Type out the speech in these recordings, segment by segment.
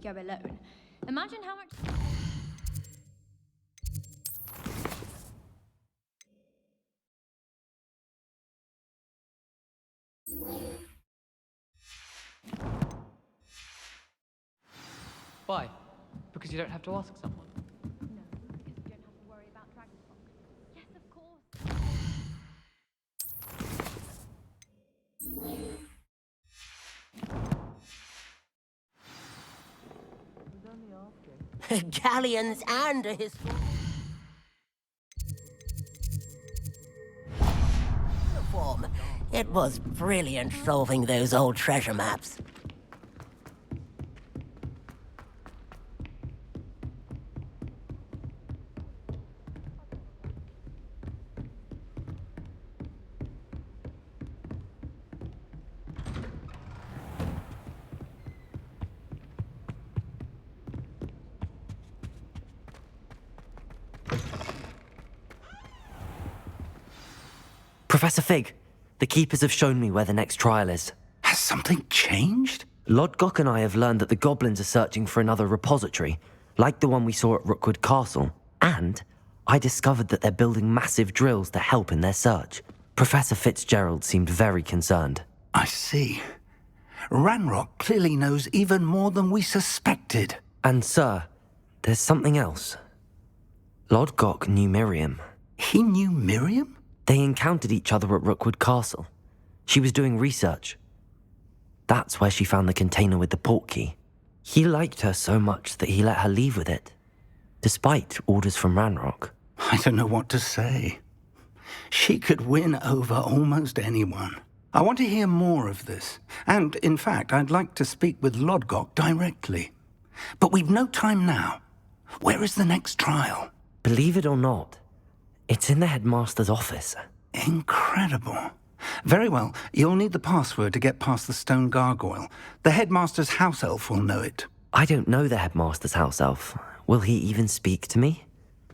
go alone. Imagine how much... Why? Because you don't have to ask someone. No, because we don't have to worry about Dragonfog. Yes, of course. Galleons and his uniform. It was brilliant solving those old treasure maps. Professor Fig, the Keepers have shown me where the next trial is. Has something changed? Lodgok and I have learned that the goblins are searching for another repository, like the one we saw at Rookwood Castle. And I discovered that they're building massive drills to help in their search. Professor Fitzgerald seemed very concerned. I see. Ranrock clearly knows even more than we suspected. And sir, there's something else. Lodgok knew Miriam. He knew Miriam? They encountered each other at Rookwood Castle. She was doing research. That's where she found the container with the portkey. He liked her so much that he let her leave with it, despite orders from Ranrock. I don't know what to say. She could win over almost anyone. I want to hear more of this. And, in fact, I'd like to speak with Lodgok directly. But we've no time now. Where is the next trial? Believe it or not, it's in the headmaster's office. Incredible. Very well. You'll need the password to get past the stone gargoyle. The headmaster's house elf will know it. I don't know the headmaster's house elf. Will he even speak to me?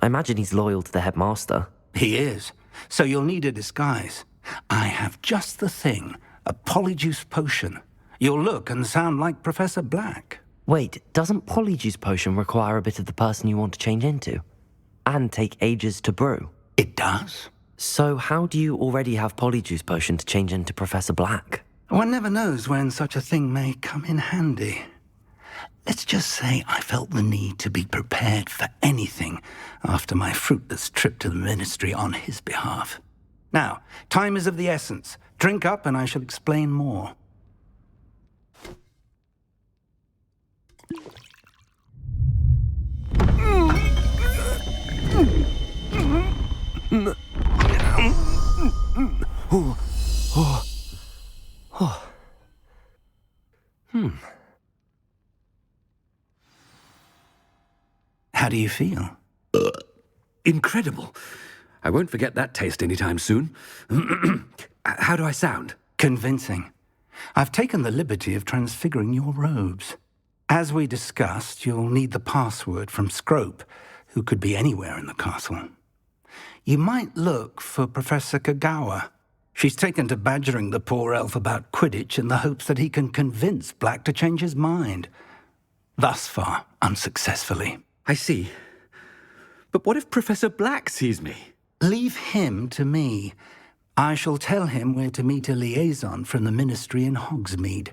I imagine he's loyal to the headmaster. He is. So you'll need a disguise. I have just the thing. A Polyjuice potion. You'll look and sound like Professor Black. Wait, doesn't Polyjuice potion require a bit of the person you want to change into? And take ages to brew? It does. So how do you already have Polyjuice potion to change into Professor Black? One never knows when such a thing may come in handy. Let's just say I felt the need to be prepared for anything after my fruitless trip to the Ministry on his behalf. Now, time is of the essence. Drink up and I shall explain more. How do you feel? Incredible. I won't forget that taste anytime soon. How do I sound? Convincing. I've taken the liberty of transfiguring your robes. As we discussed, you'll need the password from Scrope, who could be anywhere in the castle. You might look for Professor Kogawa. She's taken to badgering the poor elf about Quidditch in the hopes that he can convince Black to change his mind. Thus far, unsuccessfully. I see. But what if Professor Black sees me? Leave him to me. I shall tell him where to meet a liaison from the Ministry in Hogsmeade.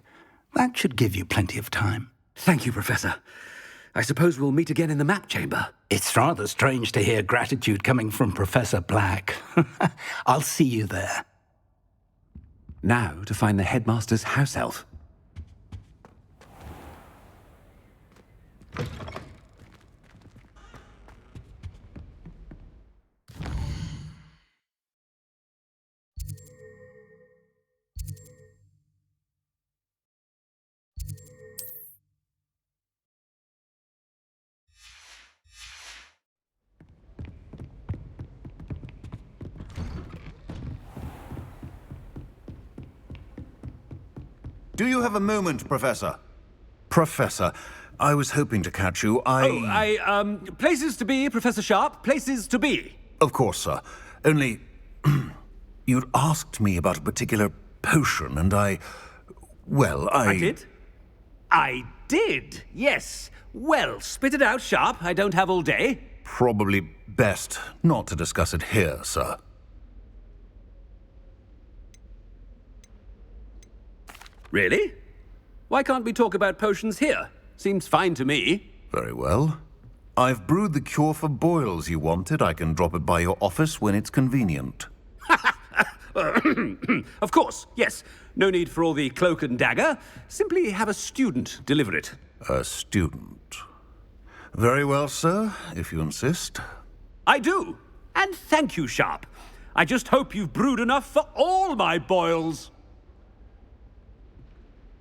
That should give you plenty of time. Thank you, Professor. I suppose we'll meet again in the map chamber. It's rather strange to hear gratitude coming from Professor Black. I'll see you there. Now to find the headmaster's house elf. Do you have a moment, Professor? Professor, I was hoping to catch you. Places to be, Professor Sharp. Places to be. Of course, sir. Only, you'd asked me about a particular potion, and I I did? I did, yes. Well, spit it out, Sharp. I don't have all day. Probably best not to discuss it here, sir. Really? Why can't we talk about potions here? Seems fine to me. Very well. I've brewed the cure for boils you wanted. I can drop it by your office when it's convenient. Of course, yes. No need for all the cloak and dagger. Simply have a student deliver it. A student. Very well, sir, if you insist. I do. And thank you, Sharp. I just hope you've brewed enough for all my boils.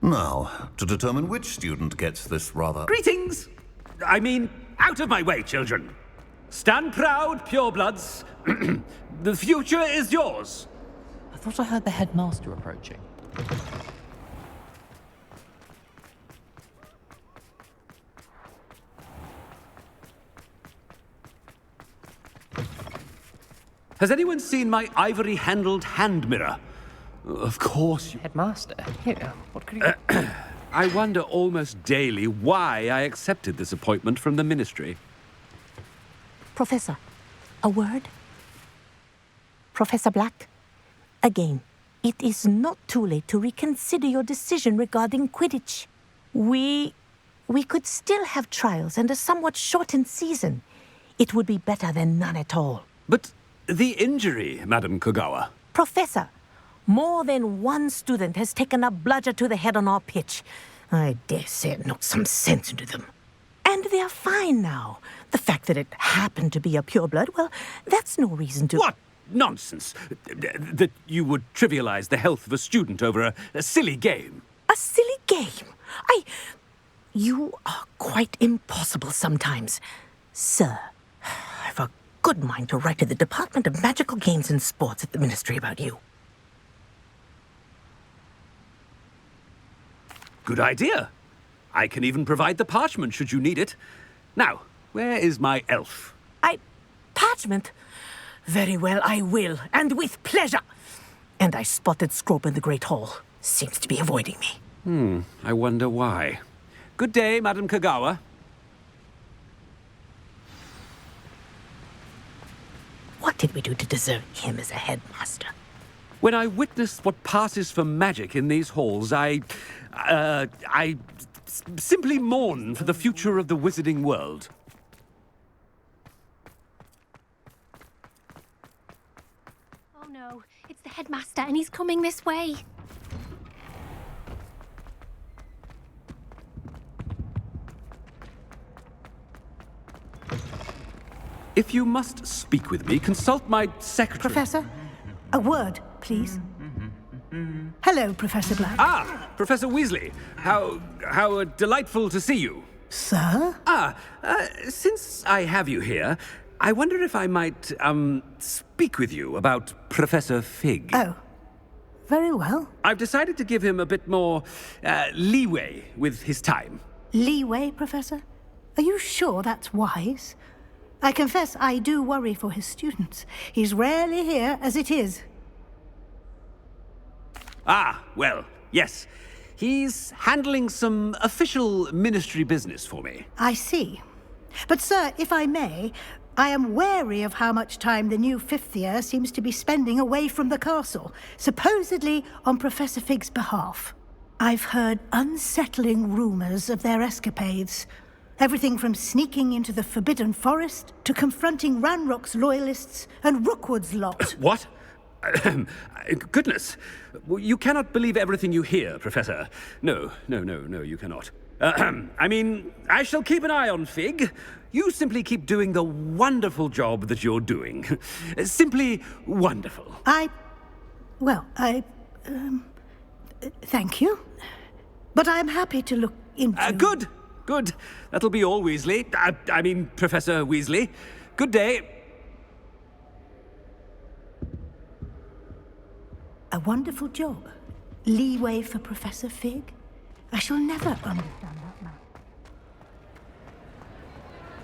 Now, to determine which student gets this rather... Greetings! I mean, out of my way, children. Stand proud, purebloods. The future is yours. I thought I heard the headmaster approaching. Has anyone seen my ivory-handled hand mirror? Of course you... Headmaster? Here, what could you... I wonder almost daily why I accepted this appointment from the Ministry. Professor, a word? Professor Black, again, it is not too late to reconsider your decision regarding Quidditch. We could still have trials and a somewhat shortened season. It would be better than none at all. But the injury, Madam Kogawa. Professor, more than one student has taken a bludger to the head on our pitch. I dare say it knocked some sense into them. And they are fine now. The fact that it happened to be a pureblood, well, that's no reason to... What nonsense! That you would trivialize the health of a student over a silly game. A silly game? You are quite impossible sometimes. Sir, I've a good mind to write to the Department of Magical Games and Sports at the Ministry about you. Good idea. I can even provide the parchment should you need it. Now, where is my elf? Parchment? Very well, I will, and with pleasure. And I spotted Scrope in the Great Hall. Seems to be avoiding me. I wonder why. Good day, Madam Kogawa. What did we do to deserve him as a headmaster? When I witness what passes for magic in these halls, I simply mourn for the future of the wizarding world. Oh no, it's the headmaster and he's coming this way. If you must speak with me, consult my secretary. Professor, a word, please. Hello, Professor Black. Ah, Professor Weasley. How delightful to see you. Sir? Since I have you here, I wonder if I might, speak with you about Professor Fig. Oh, very well. I've decided to give him a bit more, leeway with his time. Leeway, Professor? Are you sure that's wise? I confess I do worry for his students. He's rarely here as it is. Ah, well, yes. He's handling some official ministry business for me. I see. But, sir, if I may, I am wary of how much time the new fifth year seems to be spending away from the castle, supposedly on Professor Fig's behalf. I've heard unsettling rumors of their escapades. Everything from sneaking into the Forbidden Forest to confronting Ranrock's loyalists and Rookwood's lot. What? Goodness. You cannot believe everything you hear, Professor. No, you cannot. I mean, I shall keep an eye on Fig. You simply keep doing the wonderful job that you're doing. Simply wonderful. Thank you. But I'm happy to look into... Good. That'll be all, Weasley. I mean, Professor Weasley. Good day. A wonderful job. Leeway for Professor Fig. I shall never understand that man.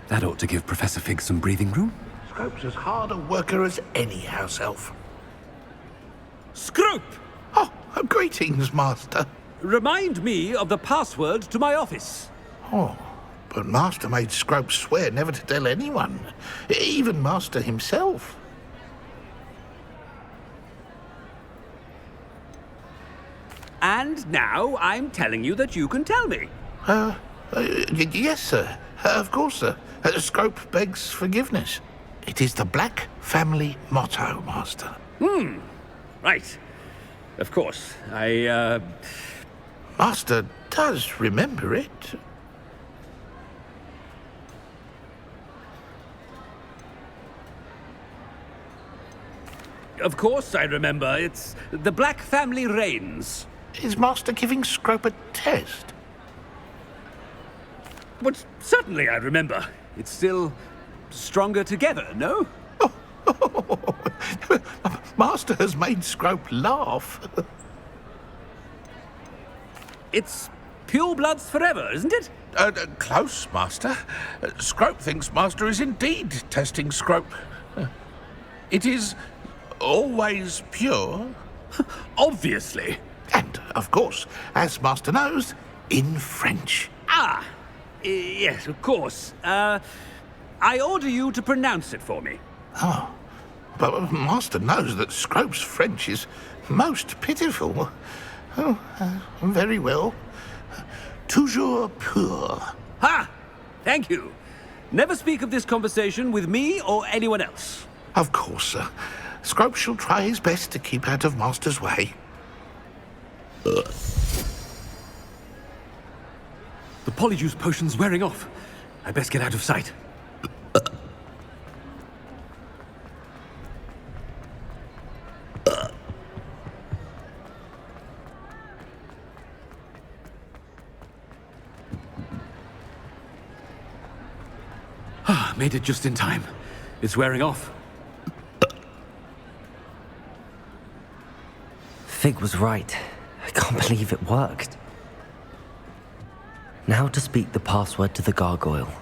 That ought to give Professor Fig some breathing room. Scrope's as hard a worker as any house elf. Scrope! Oh, greetings, Master. Remind me of the password to my office. Oh, but Master made Scrope swear never to tell anyone, even Master himself. And now I'm telling you that you can tell me. Yes, sir. Of course, sir. Scrope begs forgiveness. It is the Black family motto, Master. Right. Of course. Master does remember it. Of course I remember. It's the Black family reigns. Is Master giving Scrope a test? But certainly I remember. It's still stronger together, no? Master has made Scrope laugh. It's pure bloods forever, isn't it? Close, Master. Scrope thinks Master is indeed testing Scrope. It is always pure. Obviously. And, of course, as Master knows, in French. Yes, of course. I order you to pronounce it for me. But Master knows that Scrope's French is most pitiful. Very well. Toujours pur. Ha! Thank you. Never speak of this conversation with me or anyone else. Of course, sir. Scrope shall try his best to keep out of Master's way. The Polyjuice potion's wearing off. I best get out of sight. Made it just in time. It's wearing off. Fig was right. I can't believe it worked. Now to speak the password to the gargoyle.